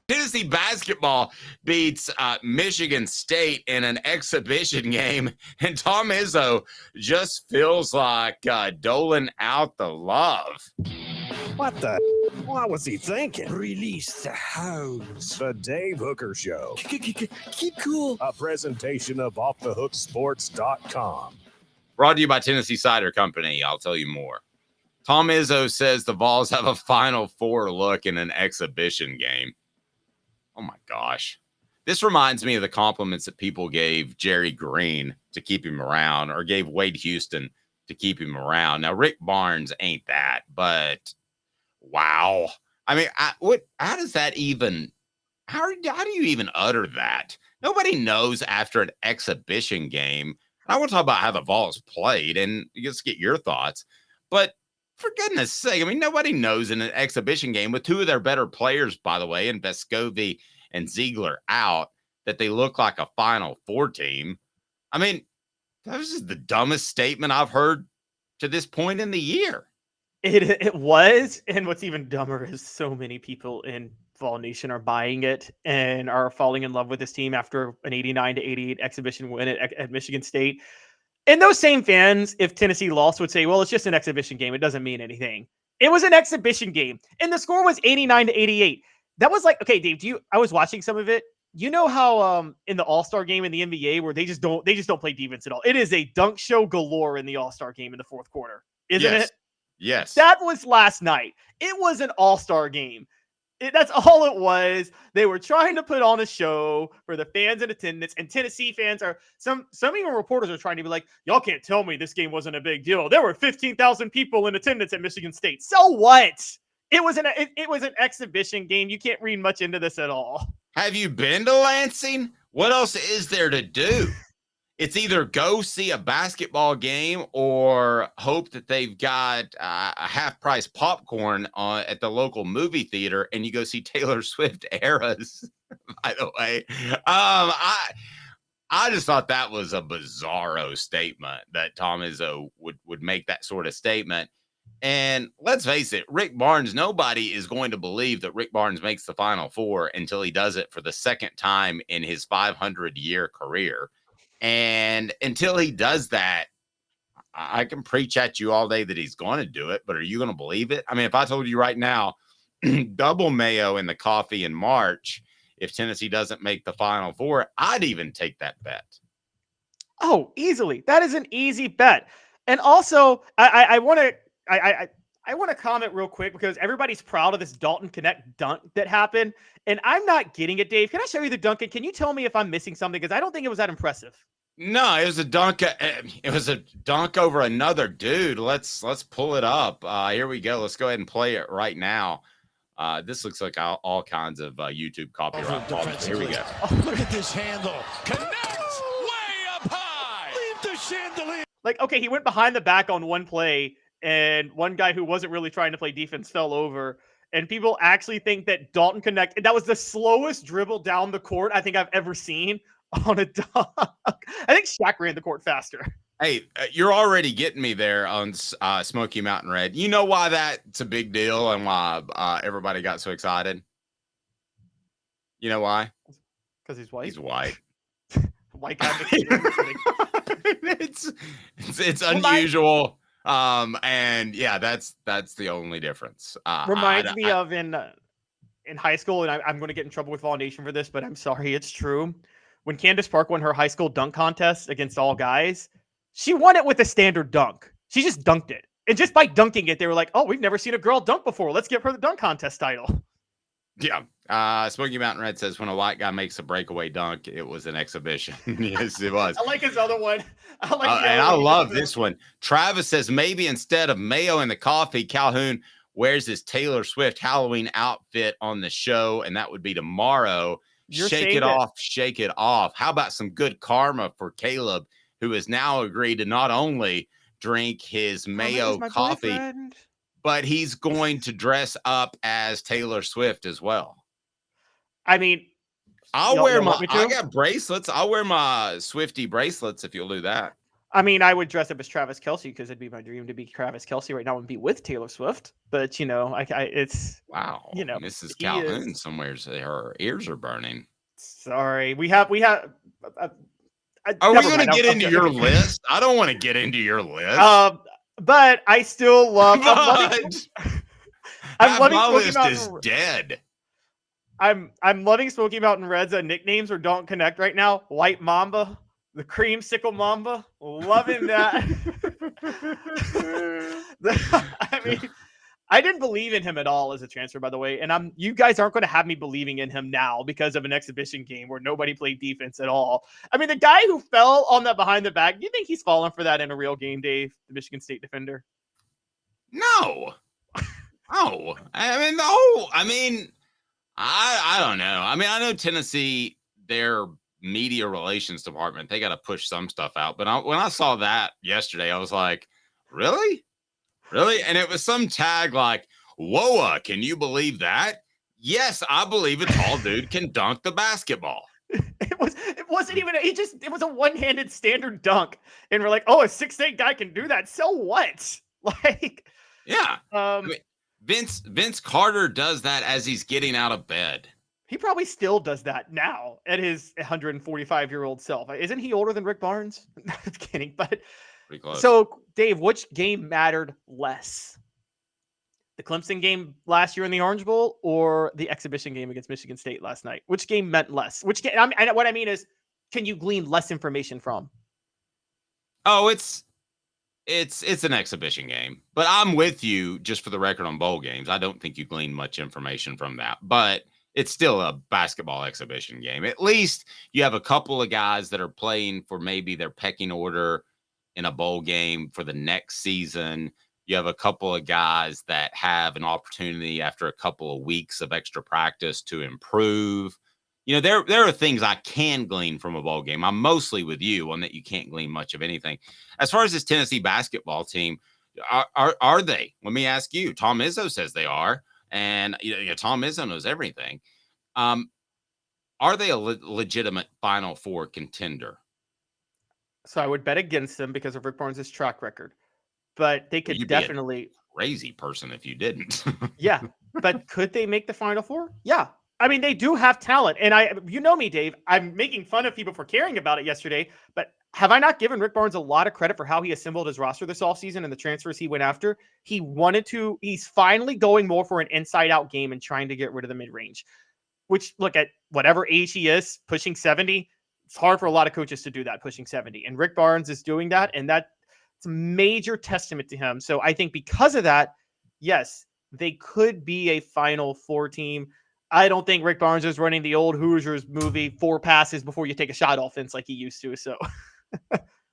Tennessee basketball beats Michigan State in an exhibition game, and Tom Izzo just feels like doling out the love. What the? What was he thinking? Release the hounds. The Dave Hooker Show. Keep cool. A presentation of OffTheHookSports.com. Brought to you by Tennessee Cider Company. I'll tell you more. Tom Izzo says the Vols have a Final Four look in an exhibition game. Oh, my gosh. This reminds me of the compliments that people gave Jerry Green to keep him around or gave Wade Houston to keep him around. Now, Rick Barnes ain't that, but wow. I mean, how does that even, how do you even utter that? Nobody knows after an exhibition game. I want to talk about how the Vols played and just get your thoughts. But for goodness sake, I mean, nobody knows in an exhibition game with two of their better players, by the way, and Vescovi and Ziegler out, that they look like a Final Four team. I mean, that was just the dumbest statement I've heard to this point in the year. It was, and what's even dumber is so many people in Vol Nation are buying it and are falling in love with this team after an 89-88 exhibition win at Michigan State. And those same fans, if Tennessee lost, would say, well, it's just an exhibition game. It doesn't mean anything. It was an exhibition game, and the score was 89-88. That was like, okay, Dave, I was watching some of it. You know how in the All-Star game in the NBA where they just don't play defense at all. It is a dunk show galore in the All-Star game in the fourth quarter, isn't it? Yes. That was last night. It was an all-star game. That's all it was. They were trying to put on a show for the fans in attendance, and Tennessee fans are some even reporters are trying to be like, y'all can't tell me this game wasn't a big deal. There were 15,000 people in attendance at Michigan State. So what? It was an exhibition game. You can't read much into this at all. Have you been to Lansing? What else is there to do? It's either go see a basketball game or hope that they've got a half-price popcorn at the local movie theater, and you go see Taylor Swift Eras, by the way. I just thought that was a bizarro statement that Tom Izzo would make that sort of statement. And let's face it, Rick Barnes, nobody is going to believe that Rick Barnes makes the Final Four until he does it for the second time in his 500-year career. And until he does that, I can preach at you all day that he's going to do it, but are you going to believe it? I mean, if I told you right now, double mayo in the coffee in March, if Tennessee doesn't make the Final Four, I'd even take that bet. Oh, easily. That is an easy bet. And also, I want to comment real quick because everybody's proud of this Dalton Knecht dunk that happened, and I'm not getting it, Dave. Can I show you the dunk? And can you tell me if I'm missing something? Because I don't think it was that impressive. No, it was a dunk. It was a dunk over another dude. Let's pull it up. Here we go. Let's go ahead and play it right now. This looks like all kinds of YouTube copyright. Here we go. Oh, look at this handle. Connect way up high. Leave the chandelier. Like, okay, he went behind the back on one play, and one guy who wasn't really trying to play defense fell over. And people actually think that Dalton Knecht, that was the slowest dribble down the court I think I've ever seen on a dunk. I think Shaq ran the court faster. Hey, you're already getting me there on Smoky Mountain Red. You know why that's a big deal and why everybody got so excited? You know why? Because he's white. He's white. White guy. It's unusual. And yeah, that's the only difference. Reminds me of in high school, and I'm going to get in trouble with Vol Nation for this, but I'm sorry, it's true. When Candace Park won her high school dunk contest against all guys, she won it with a standard dunk. She just dunked it. And just by dunking it, they were like, oh, we've never seen a girl dunk before. Let's give her the dunk contest title. Yeah. Smoky Mountain Red says when a white guy makes a breakaway dunk, it was an exhibition. Yes, it was. I like his other one. I love this one. Travis says maybe instead of mayo in the coffee, Calhoun wears his Taylor Swift Halloween outfit on the show, and that would be tomorrow. Shake it off, shake it off. How about some good karma for Caleb, who has now agreed to not only drink his mayo coffee, boyfriend, but he's going to dress up as Taylor Swift as well. I mean, I got bracelets. I'll wear my Swiftie bracelets if you'll do that. I mean, I would dress up as Travis Kelce because it'd be my dream to be Travis Kelce right now and be with Taylor Swift. But it's Wow, Mrs. he Calhoun, is. somewhere's her ears are burning. Sorry, we have. Uh, Are we never going to mind. get I'm into good. your list? I don't want to get into your list. But I still love. I'm loving my Smoky list Mountain. is dead. I'm loving Smoky Mountain Red's nicknames or don't connect right now. White Mamba, the Creamsicle Mamba, loving that. I mean, I didn't believe in him at all as a transfer, by the way, and you guys aren't going to have me believing in him now because of an exhibition game where nobody played defense at all. I mean, the guy who fell on that behind the back, do you think he's falling for that in a real game, Dave, the Michigan State defender? No. Oh, I don't know. I mean, I know Tennessee, their media relations department, they got to push some stuff out. But when I saw that yesterday, I was like, really? Really? And it was some tag like, "Whoa, can you believe that?" Yes, I believe a tall dude can dunk the basketball. It wasn't even it was a one-handed standard dunk. And we're like, oh, a 6'8" guy can do that. So what? Like, yeah. I mean, Vince Carter does that as he's getting out of bed. He probably still does that now at his 145-year-old self. Isn't he older than Rick Barnes? I'm kidding, but pretty close. So, Dave, which game mattered less? The Clemson game last year in the Orange Bowl or the exhibition game against Michigan State last night? Which game meant less? Which game? What I mean is, can you glean less information from? Oh, it's an exhibition game, but I'm with you just for the record on bowl games. I don't think you glean much information from that, but it's still a basketball exhibition game. At least you have a couple of guys that are playing for maybe their pecking order in a bowl game for the next season. You have a couple of guys that have an opportunity after a couple of weeks of extra practice to improve. You know, there are things I can glean from a bowl game. I'm mostly with you on that you can't glean much of anything. As far as this Tennessee basketball team, are they? Let me ask you. Tom Izzo says they are, and Tom Izzo knows everything. Are they a legitimate Final Four contender? So I would bet against them because of Rick Barnes' track record, but they could definitely be a crazy person if you didn't. Yeah, but could they make the Final Four? Yeah. I mean, they do have talent. And you know me, Dave, I'm making fun of people for caring about it yesterday, but have I not given Rick Barnes a lot of credit for how he assembled his roster this offseason and the transfers he went after? He's finally going more for an inside-out game and trying to get rid of the mid-range, which, look, at whatever age he is, pushing 70, it's hard for a lot of coaches to do that, pushing 70. And Rick Barnes is doing that, and that's a major testament to him. So I think because of that, yes, they could be a Final Four team. I don't think Rick Barnes is running the old Hoosiers movie, 4 passes before you take a shot offense like he used to. So,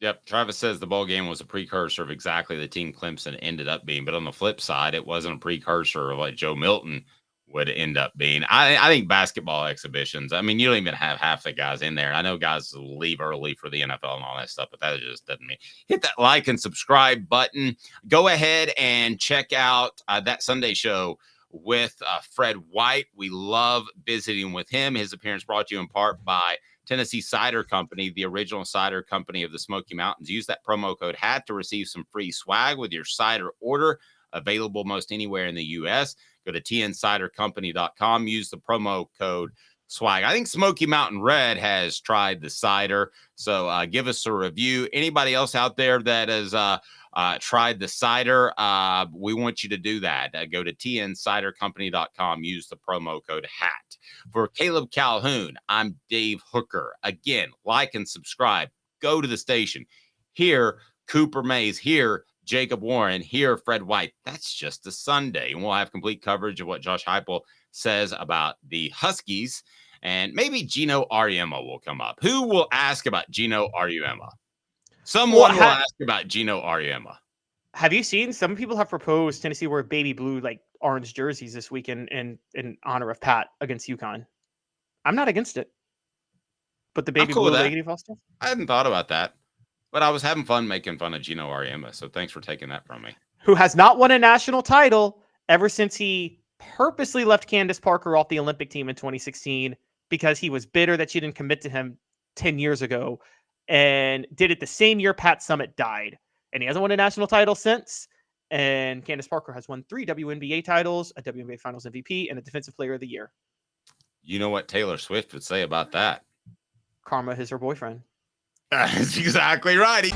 yep. Travis says the bowl game was a precursor of exactly the team Clemson ended up being. But on the flip side, it wasn't a precursor of what Joe Milton would end up being. I think basketball exhibitions, I mean, you don't even have half the guys in there. I know guys leave early for the NFL and all that stuff, but that just doesn't mean. Hit that like and subscribe button. Go ahead and check out that Sunday show with Fred White. We love visiting with him. His appearance brought to you in part by Tennessee Cider Company, the original cider company of the Smoky Mountains. Use that promo code HAT to receive some free swag with your cider order, available most anywhere in the U.S. Go to tncidercompany.com. Use the promo code swag. I think Smoky Mountain Red has tried the cider, so give us a review. Anybody else out there that has tried the cider, we want you to do that. Go to tncidercompany.com. Use the promo code HAT. For Caleb Calhoun, I'm Dave Hooker. Again, like and subscribe. Go to the station. Here, Cooper Mays. Here, Jacob Warren. Here, Fred White. That's just a Sunday. And we'll have complete coverage of what Josh Heupel says about the Huskies. And maybe Gino Auriemma will come up. Who will ask about Gino Auriemma? Someone will ask about Gino Auriemma. Have you seen some people have proposed Tennessee wear baby blue, like orange jerseys this weekend in honor of Pat against UConn? I'm not against it. But the baby blue Lady Foster? I hadn't thought about that. But I was having fun making fun of Gino Auriemma. So thanks for taking that from me. Who has not won a national title ever since he purposely left Candace Parker off the Olympic team in 2016 because he was bitter that she didn't commit to him 10 years ago. and did it the same year Pat Summitt died. And he hasn't won a national title since. And Candace Parker has won 3 WNBA titles, a WNBA Finals MVP, and a Defensive Player of the Year. You know what Taylor Swift would say about that? Karma is her boyfriend. That's exactly right.